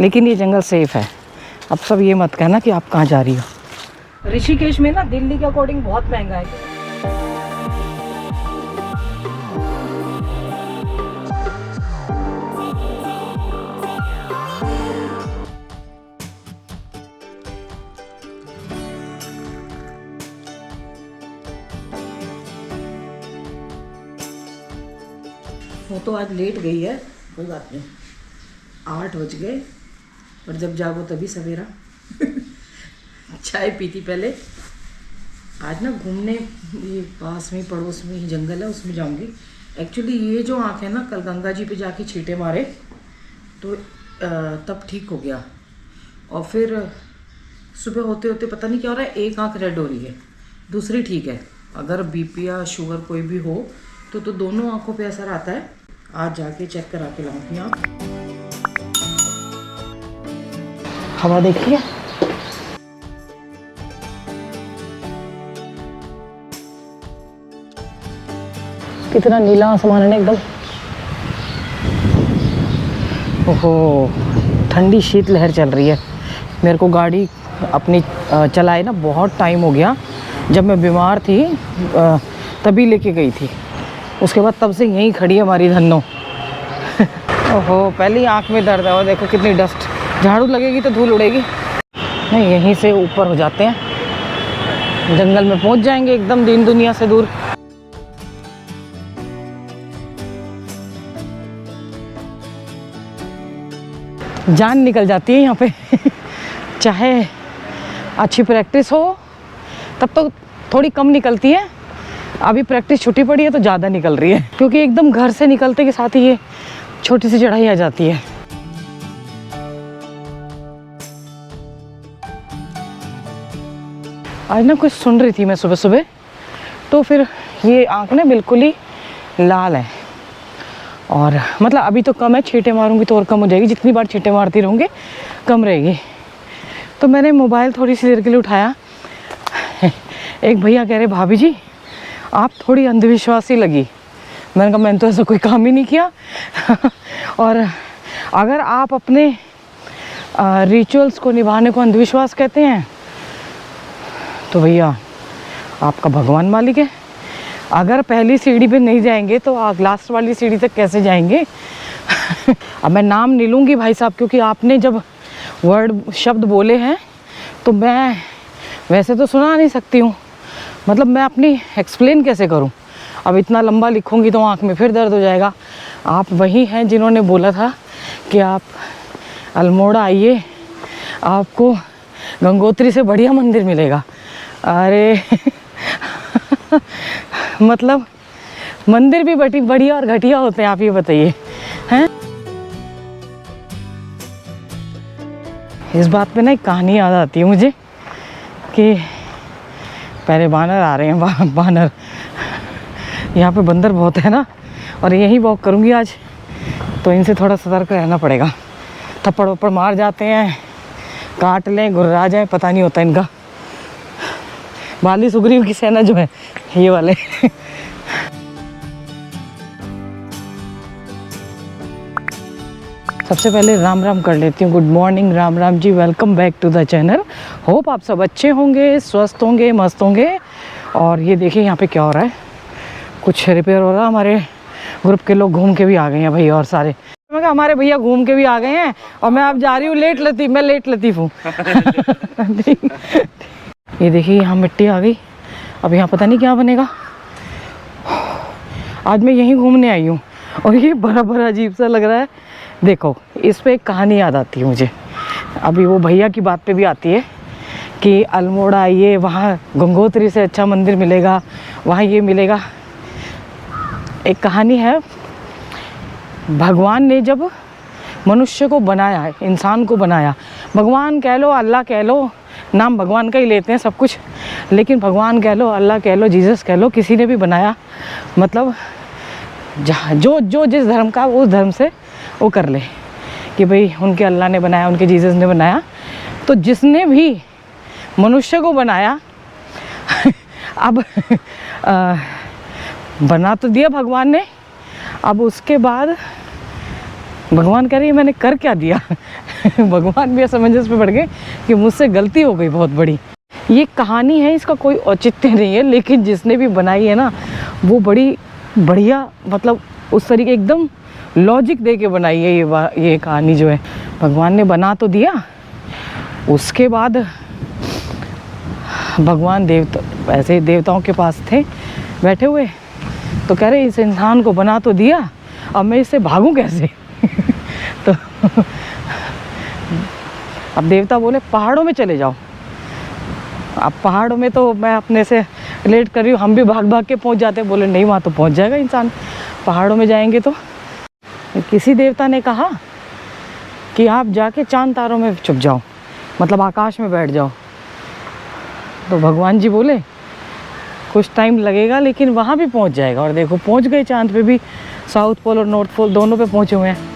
लेकिन ये जंगल सेफ़ है। अब सब ये मत कहना कि आप कहाँ जा रही हो। ऋषिकेश में ना दिल्ली के अकॉर्डिंग बहुत महंगा है। वो तो आज लेट गई है, कोई बात नहीं, 8 बज गए, और जब जागो तभी सवेरा। चाय पीती पहले। आज ना घूमने, ये पास में पड़ोस में ही जंगल है, उसमें जाऊंगी। एक्चुअली ये जो आँख है ना, कल गंगा जी पे जाके छींटे मारे तो तब ठीक हो गया, और फिर सुबह होते होते पता नहीं क्या हो रहा है, एक आँख रेड हो रही है, दूसरी ठीक है। अगर बीपी या शुगर कोई भी हो तो दोनों आँखों पे असर आता है। आज जाके चेक करा के लाऊंगी। आप हवा देखिए, कितना नीला आसमान है एकदम। ओहो, ठंडी शीत लहर चल रही है। मेरे को गाड़ी अपनी चलाए ना बहुत टाइम हो गया। जब मैं बीमार थी तभी लेके गई थी, उसके बाद तब से यहीं खड़ी है हमारी धन्नो। ओहो, पहली आँख में दर्द है, और देखो कितनी डस्ट। झाड़ू लगेगी तो धूल उड़ेगी। नहीं, यहीं से ऊपर हो जाते हैं, जंगल में पहुंच जाएंगे एकदम दीन दुनिया से दूर। जान निकल जाती है यहाँ पे। चाहे अच्छी प्रैक्टिस हो तब तो थोड़ी कम निकलती है, अभी प्रैक्टिस छुट्टी पड़ी है तो ज़्यादा निकल रही है, क्योंकि एकदम घर से निकलते के साथ ही ये छोटी सी चढ़ाई आ जाती है। आज ना कुछ सुन रही थी मैं सुबह सुबह, तो फिर ये आँख ना बिल्कुल ही लाल है, और मतलब अभी तो कम है, छींटे मारूंगी तो और कम हो जाएगी। जितनी बार छींटे मारती रहूँगी कम रहेगी। तो मैंने मोबाइल थोड़ी सी देर के लिए उठाया। एक भैया कह रहे, भाभी जी आप थोड़ी अंधविश्वासी लगी। मैंने कहा मैंने तो ऐसा कोई काम ही नहीं किया। और अगर आप अपने रिचुअल्स को निभाने को अंधविश्वास कहते हैं तो भैया आपका भगवान मालिक है। अगर पहली सीढ़ी पे नहीं जाएंगे तो आप लास्ट वाली सीढ़ी तक कैसे जाएंगे। अब मैं नाम नहीं लूँगी भाई साहब, क्योंकि आपने जब शब्द बोले हैं तो मैं वैसे तो सुना नहीं सकती हूँ, मतलब मैं अपनी एक्सप्लेन कैसे करूँ। अब इतना लंबा लिखूँगी तो आँख में फिर दर्द हो जाएगा। आप वही हैं जिन्होंने बोला था कि आप अल्मोड़ा आइए, आपको गंगोत्री से बढ़िया मंदिर मिलेगा। अरे मतलब मंदिर भी बढ़िया और घटिया होते हैं, आप ये बताइए हैं। इस बात पे ना एक कहानी याद आती है मुझे कि पहले बानर आ रहे हैं, बानर। यहाँ पे बंदर बहुत है ना, और यहीं वॉक करूँगी आज, तो इनसे थोड़ा सतर्क रहना पड़ेगा। थप्पड़ वप्पड़ मार जाते हैं, काट लें, गुर्रा जाए, पता नहीं होता इनका। बाली सुग्रीव की सेना जो है ये वाले। सबसे पहले राम राम कर लेती हूँ। Good morning, Ram Ram ji, welcome back to the channel. Hope आप सब अच्छे होंगे, स्वस्थ होंगे, मस्त होंगे। और ये देखिए यहाँ पे क्या हो रहा है, कुछ रिपेयर हो रहा है। हमारे ग्रुप के लोग घूम के भी आ गए हैं भैया, और सारे मैं कहा हमारे भैया घूम के भी आ गए हैं, और मैं अब जा रही हूँ लेट लतीफ़। मैं लेट लतीफ़ हूँ। ये देखिए यहाँ मिट्टी आ गई, अब यहाँ पता नहीं क्या बनेगा। आज मैं यहीं घूमने आई हूँ, और ये बड़ा बड़ा अजीब सा लग रहा है। देखो, इस पे एक कहानी याद आती है मुझे, अभी वो भैया की बात पे भी आती है कि अल्मोड़ा आइए, वहाँ गंगोत्री से अच्छा मंदिर मिलेगा, वहाँ ये मिलेगा। एक कहानी है, भगवान ने जब मनुष्य को बनाया है, इंसान को बनाया, भगवान कह लो, अल्लाह कह लो, नाम भगवान का ही लेते हैं सब कुछ, लेकिन भगवान कह लो, अल्लाह कह लो, जीसस कह लो, किसी ने भी बनाया, मतलब जो जिस धर्म का उस धर्म से वो कर ले कि भाई उनके अल्लाह ने बनाया, उनके जीसस ने बनाया। तो जिसने भी मनुष्य को बनाया अब बना तो दिया भगवान ने, अब उसके बाद भगवान कह रही है मैंने कर क्या दिया। भगवान भी असमंजस में पड़ गए कि मुझसे गलती हो गई बहुत बड़ी। ये कहानी है, इसका कोई औचित्य नहीं है, लेकिन जिसने भी बनाई है ना वो बड़ी बढ़िया, मतलब उस तरीके एकदम लॉजिक दे के बनाई है ये कहानी जो है। भगवान ने बना तो दिया, उसके बाद भगवान देवता ऐसे देवताओं के पास थे बैठे हुए, तो कह रहे इस इंसान को बना तो दिया, अब मैं इससे भागूं कैसे? तो अब देवता बोले पहाड़ों में चले जाओ। अब पहाड़ों में तो मैं अपने से रिलेट कर रही हूँ, हम भी भाग भाग के पहुँच जाते। बोले नहीं, वहाँ तो पहुँच जाएगा इंसान, पहाड़ों में जाएंगे तो। किसी देवता ने कहा कि आप जाके चांद तारों में छुप जाओ, मतलब आकाश में बैठ जाओ। तो भगवान जी बोले कुछ टाइम लगेगा लेकिन वहाँ भी पहुँच जाएगा। और देखो पहुँच गए, चांद पे भी, साउथ पोल और नॉर्थ पोल दोनों पे पहुँचे हुए हैं।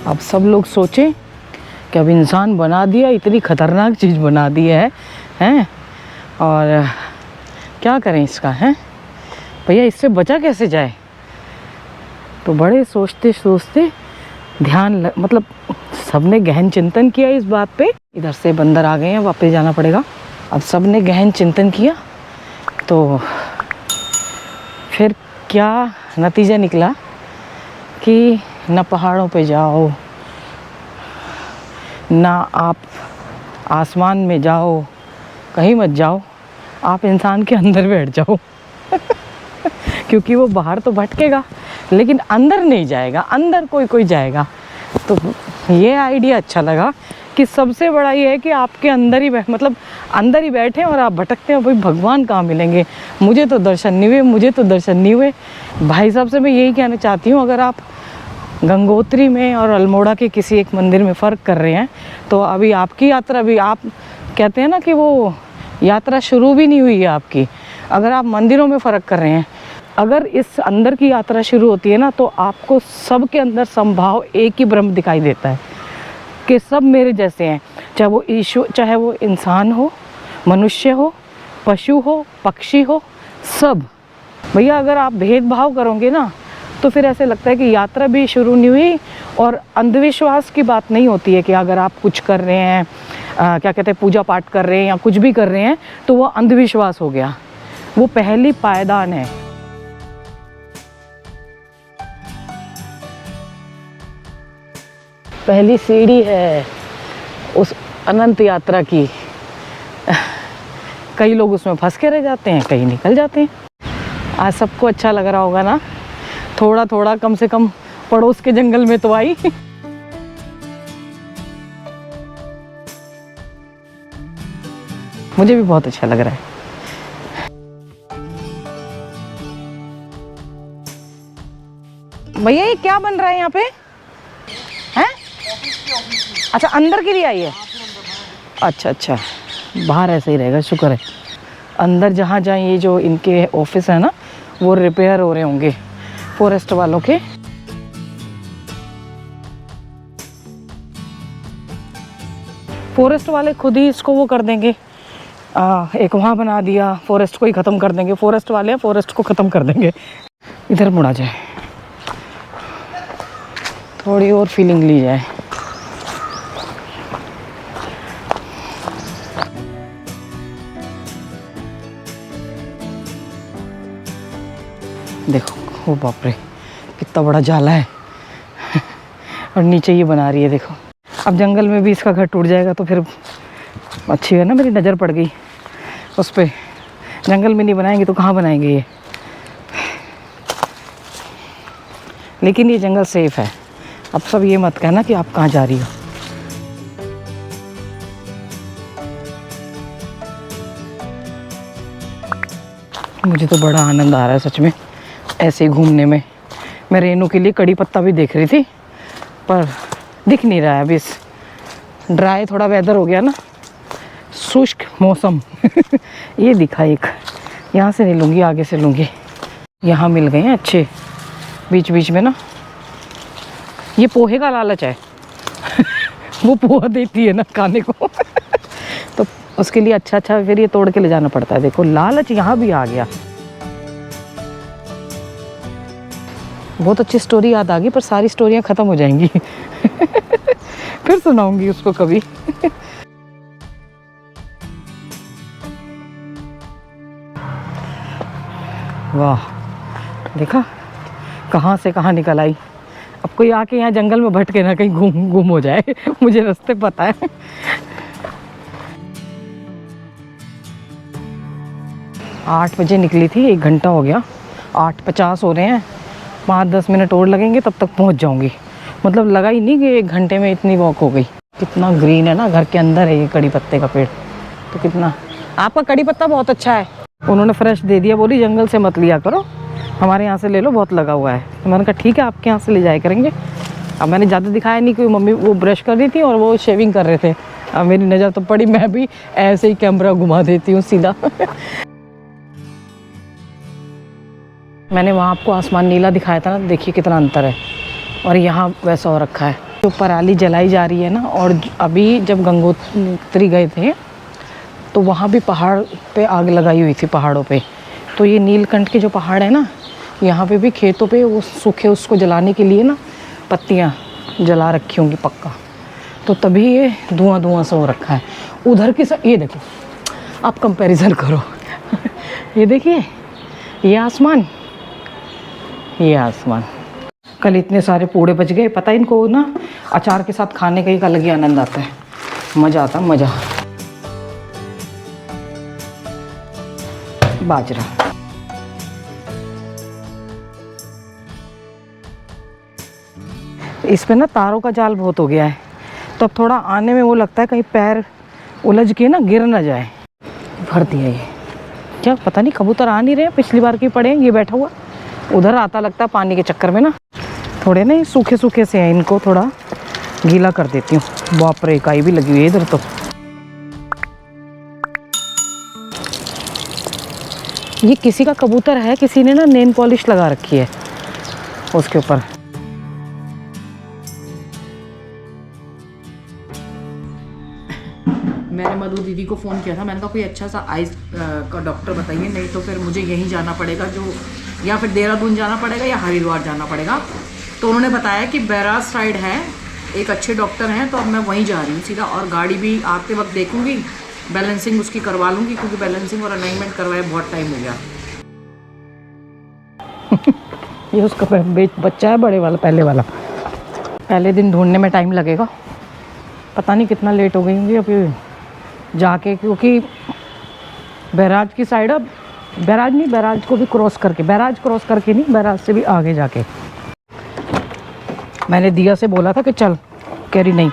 अब सब लोग सोचें कि अब इंसान बना दिया, इतनी खतरनाक चीज़ बना दी है, हैं, और क्या करें इसका, हैं भैया, इससे बचा कैसे जाए? तो बड़े सोचते सोचते मतलब सबने गहन चिंतन किया इस बात पे। इधर से बंदर आ गए हैं, वापस जाना पड़ेगा। अब सबने गहन चिंतन किया तो फिर क्या नतीजा निकला कि न पहाड़ों पे जाओ, ना आप आसमान में जाओ, कहीं मत जाओ, आप इंसान के अंदर बैठ जाओ। क्योंकि वो बाहर तो भटकेगा लेकिन अंदर नहीं जाएगा, अंदर कोई जाएगा। तो ये आइडिया अच्छा लगा कि सबसे बड़ा ये है कि आपके अंदर ही मतलब अंदर ही बैठे और आप भटकते हैं, भाई भगवान कहाँ मिलेंगे? मुझे तो दर्शन नहीं हुए। भाई साहब से मैं यही कहना चाहती हूँ, अगर आप गंगोत्री में और अल्मोड़ा के किसी एक मंदिर में फ़र्क कर रहे हैं तो अभी आपकी यात्रा भी, आप कहते हैं ना कि वो यात्रा शुरू भी नहीं हुई है आपकी। अगर आप मंदिरों में फ़र्क कर रहे हैं, अगर इस अंदर की यात्रा शुरू होती है ना तो आपको सबके अंदर संभाव एक ही ब्रह्म दिखाई देता है कि सब मेरे जैसे हैं, चाहे वो ईश्वर, चाहे वो इंसान हो, मनुष्य हो, पशु हो, पक्षी हो, सब। भैया अगर आप भेदभाव करोगे ना तो फिर ऐसे लगता है कि यात्रा भी शुरू नहीं हुई। और अंधविश्वास की बात नहीं होती है कि अगर आप कुछ कर रहे हैं, क्या कहते हैं, पूजा पाठ कर रहे हैं या कुछ भी कर रहे हैं तो वो अंधविश्वास हो गया। वो पहली पायदान है। पहली सीढ़ी है उस अनंत यात्रा की। कई लोग उसमें फंस के रह जाते हैं, कई निकल जाते हैं। आज सबको अच्छा लग रहा होगा ना, थोड़ा थोड़ा कम से कम पड़ोस के जंगल में तो आई। मुझे भी बहुत अच्छा लग रहा है। भैया ये क्या बन रहा है यहाँ पे? हैं? अच्छा, अंदर के लिए आई है। अच्छा, बाहर ऐसे ही रहेगा, शुक्र है। अंदर जहाँ ये जो इनके ऑफिस है ना, वो रिपेयर हो रहे होंगे फॉरेस्ट वालों के। फॉरेस्ट वाले खुद ही इसको वो कर देंगे, एक वहाँ बना दिया, फॉरेस्ट को ही ख़त्म कर देंगे। फॉरेस्ट वाले फॉरेस्ट को ख़त्म कर देंगे। इधर मुड़ा जाए, थोड़ी और फीलिंग ली जाए। देखो, वो बाप रे, कितना बड़ा जाला है। और नीचे ये बना रही है, देखो। अब जंगल में भी इसका घर टूट जाएगा तो फिर अच्छी है ना, मेरी नज़र पड़ गई उस पर। जंगल में नहीं बनाएंगे तो कहाँ बनाएंगे ये? लेकिन ये जंगल सेफ है। अब सब ये मत कहना कि आप कहाँ जा रही हो। मुझे तो बड़ा आनंद आ रहा है सच में ऐसे ही घूमने में। मैं रेनू के लिए कड़ी पत्ता भी देख रही थी पर दिख नहीं रहा है अभी। ड्राई थोड़ा वेदर हो गया ना, शुष्क मौसम। ये दिखा एक, यहाँ से नहीं लूँगी, आगे से लूँगी। यहाँ मिल गए हैं अच्छे बीच बीच में ना। ये पोहे का लालच है। वो पोहा देती है ना खाने को। तो उसके लिए अच्छा फिर ये तोड़ के ले जाना पड़ता है। देखो लालच यहाँ भी आ गया। बहुत अच्छी स्टोरी याद आ गई, पर सारी स्टोरियाँ ख़त्म हो जाएंगी। फिर सुनाऊंगी उसको कभी। वाह, देखा कहाँ से कहाँ निकल आई। अब कोई आके यहाँ जंगल में भटके ना, कहीं गुम हो जाए। मुझे रास्ते पता है। 8 बजे निकली थी, 1 घंटा हो गया, 8:50 हो रहे हैं, 5-10 मिनट और लगेंगे तब तक पहुँच जाऊँगी। मतलब लगा ही नहीं कि 1 घंटे में इतनी वॉक हो गई। कितना ग्रीन है ना, घर के अंदर है ये कड़ी पत्ते का पेड़। तो कितना, आपका कड़ी पत्ता बहुत अच्छा है। उन्होंने फ्रेश दे दिया, बोली जंगल से मत लिया करो, हमारे यहाँ से ले लो, बहुत लगा हुआ है। तो मैंने कहा ठीक है, आपके यहाँ से ले जाया करेंगे। अब मैंने ज़्यादा दिखाया नहीं, क्योंकि मम्मी वो ब्रश कर रही थी और वो शेविंग कर रहे थे। अब मेरी नज़र तो पड़ी, मैं भी ऐसे ही कैमरा घुमा देती हूँ सीधा। मैंने वहाँ आपको आसमान नीला दिखाया था ना, देखिए कितना अंतर है, और यहाँ वैसा हो रखा है। जो पराली जलाई जा रही है ना, और अभी जब गंगोत्री गए थे तो वहाँ भी पहाड़ पे आग लगाई हुई थी, पहाड़ों पे। तो ये नीलकंठ के जो पहाड़ है ना, यहाँ पे भी खेतों पे वो सूखे उसको जलाने के लिए ना पत्तियाँ जला रखी होंगी पक्का, तो तभी ये धुआं सा हो रखा है। उधर की ये देखो, आप कंपैरिजन करो। ये देखिए, ये आसमान, ये आसमान। कल इतने सारे पूड़े बच गए, पता है इनको ना अचार के साथ खाने का एक अलग ही आनंद आता है, मज़ा आता, मज़ा। बाजरा, इस पे ना तारों का जाल बहुत हो गया है, तो अब थोड़ा आने में वो लगता है कहीं पैर उलझ के ना गिर ना जाए। भर दिया ये, क्या पता नहीं, कबूतर आ नहीं रहे, पिछली बार के पड़े ये बैठा हुआ उधर आता लगता है पानी के चक्कर में ना। थोड़े ना सूखे सूखे से हैं, इनको थोड़ा गीला कर देती हूँ। बाप रे, इकाई भी लगी हुई है इधर तो। ये किसी का कबूतर है, किसी ने ना नेल पॉलिश लगा रखी है उसके ऊपर। मैंने मधु दीदी को फ़ोन किया था, मैंने कहा कोई अच्छा सा आइज़ का डॉक्टर बताइए, नहीं तो फिर मुझे यहीं जाना पड़ेगा, जो या फिर देहरादून जाना पड़ेगा या हरिद्वार जाना पड़ेगा। तो उन्होंने बताया कि बैराज साइड है, एक अच्छे डॉक्टर हैं, तो अब मैं वहीं जा रही हूँ सीधा। और गाड़ी भी आते वक्त देखूँगी, बैलेंसिंग उसकी करवा लूँगी, क्योंकि बैलेंसिंग और अलाइनमेंट करवाए बहुत टाइम हो गया। ये उसका बच्चा है, बड़े वाला, पहले वाला। पहले दिन ढूंढने में टाइम लगेगा, पता नहीं कितना लेट हो गई होंगी अभी जाके, क्योंकि बैराज की साइड, अब बैराज नहीं, बैराज को भी क्रॉस करके, बैराज क्रॉस करके नहीं, बैराज से भी आगे जाके। मैंने दिया से बोला था कि चल, कह रही नहीं।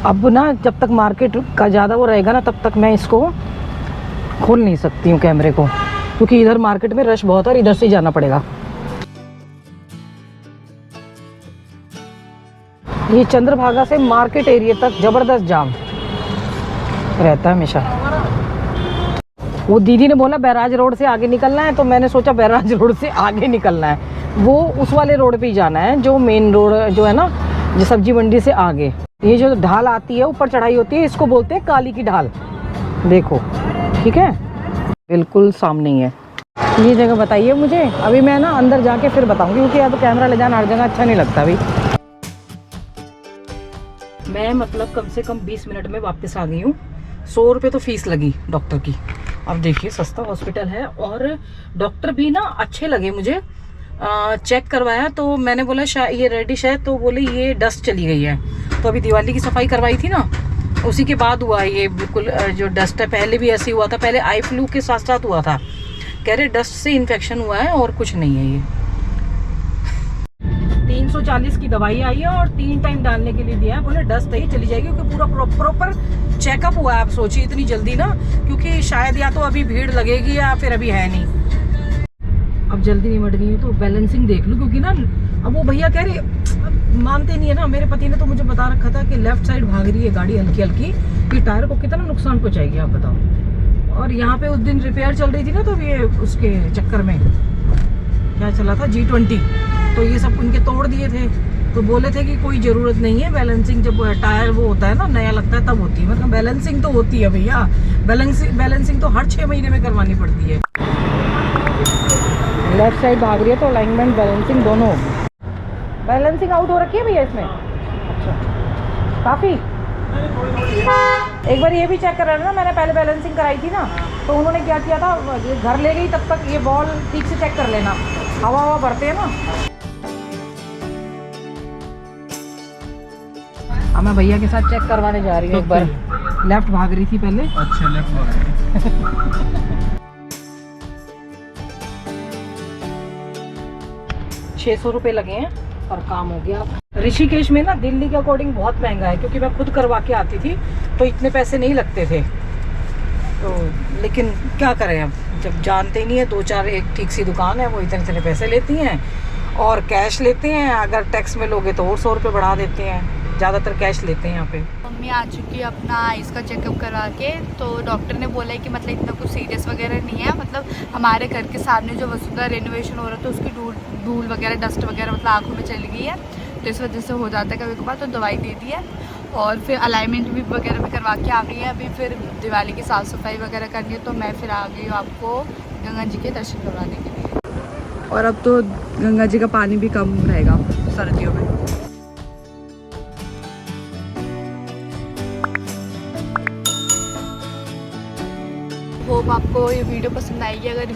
अब ना जब तक मार्केट का ज़्यादा वो रहेगा ना, तब तक मैं इसको खोल नहीं सकती हूँ कैमरे को, क्योंकि इधर मार्केट में रश बहुत है और इधर से जाना पड़ेगा। ये चंद्रभागा से मार्केट एरिया तक ज़बरदस्त जाम रहता है हमेशा। वो दीदी ने बोला बैराज रोड से आगे निकलना है, तो मैंने सोचा बैराज रोड से आगे निकलना है, वो उस वाले रोड पे ही जाना है जो मेन रोड जो है ना, जो सब्जी मंडी से आगे। ये जो ढाल आती है, ऊपर चढ़ाई होती है, इसको बोलते हैं काली की ढाल। देखो, ठीक है, बिल्कुल सामने ही है ये जगह। बताइए मुझे, अभी मैं ना अंदर जाके फिर बताऊंगी, क्योंकि या तो कैमरा ले जाना हर जगह अच्छा नहीं लगता। अभी मैं मतलब कम से कम 20 मिनट में वापस आ गई हूँ। 100 रुपये तो फीस लगी डॉक्टर की। अब देखिए, सस्ता हॉस्पिटल है और डॉक्टर भी ना अच्छे लगे मुझे। चेक करवाया तो मैंने बोला शायद ये रेडिश है, तो बोले ये डस्ट चली गई है। तो अभी दिवाली की सफाई करवाई थी ना, उसी के बाद हुआ ये बिल्कुल जो डस्ट है। पहले भी ऐसे हुआ था, पहले आई फ्लू के साथ साथ हुआ था। कह रहे डस्ट से इन्फेक्शन हुआ है और कुछ नहीं है। ये 340 की दवाई आई है और 3 टाइम डालने के लिए दिया है। बोले डस्ट है, चली जाएगी, क्योंकि पूरा प्रॉपर चेकअप हुआ है। आप सोचिए इतनी जल्दी ना, क्योंकि शायद या तो अभी भीड़ लगेगी या फिर अभी है नहीं। अब जल्दी निमट गई तो बैलेंसिंग देख लूँ, क्योंकि ना अब वो भैया कह रहे मानते नहीं है ना। मेरे पति ने तो मुझे बता रखा था कि लेफ्ट साइड भाग रही है गाड़ी हल्की हल्की, कि टायर को कितना नुकसान पहुंचाएगी आप बताओ। और यहाँ पे उस दिन रिपेयर चल रही थी ना, तो ये उसके चक्कर में क्या चला था, G20, तो ये सब उनके तोड़ दिए थे। तो बोले थे कि कोई ज़रूरत नहीं है बैलेंसिंग, जब टायर वो होता है ना नया लगता है तब होती है। मतलब बैलेंसिंग तो होती है भैया, बैलेंसिंग तो हर 6 महीने में करवानी पड़ती है। लेफ्ट साइड भाग रही है तो अलाइनमेंट बैलेंसिंग दोनों होगी। बैलेंसिंग आउट हो रखी है भैया इसमें? अच्छा, काफ़ी। एक बार ये भी चेक कर लेना, मैंने पहले बैलेंसिंग कराई थी ना, तो उन्होंने क्या किया था, घर ले गई तब तक ये बॉल ठीक से चेक कर लेना, हवा हवा भरते हैं ना। अब मैं भैया के साथ चेक करवाने जा रही हूँ एक बार। लेफ्ट भाग रही थी पहले। अच्छा, लेफ्ट भाग रही है। 600 रुपये लगे हैं और काम हो गया। ऋषिकेश में ना दिल्ली के अकॉर्डिंग बहुत महंगा है, क्योंकि मैं खुद करवा के आती थी तो इतने पैसे नहीं लगते थे। तो लेकिन क्या करें, अब जब जानते ही नहीं है, 2-4 एक ठीक सी दुकान है वो इतने इतने पैसे लेती हैं और कैश लेते हैं। अगर टैक्स में लोगे तो और 100 रुपये बढ़ा देते हैं, ज़्यादातर कैश लेते हैं यहाँ पे। मम्मी आ चुकी है अपना आइज़ का चेकअप करवा के, तो डॉक्टर ने बोला है कि मतलब इतना कुछ सीरियस वगैरह नहीं है, मतलब हमारे घर के सामने जो वसुधा रेनोवेशन हो रहा था उसकी धूल वगैरह, डस्ट वगैरह मतलब आँखों में चली गई है, तो इस वजह से हो जाता है कभी कभार, तो दवाई दे दी है। और फिर अलाइनमेंट भी वगैरह भी करवा के आ रही है। अभी फिर दिवाली की साफ़ सफाई वगैरह करनी है, तो मैं फिर आ गई हूँ आपको गंगा जी के दर्शन करवाने के लिए। और अब तो गंगा जी का पानी भी कम रहेगा सर्दियों में। होप आपको ये वीडियो पसंद आएगी। अगर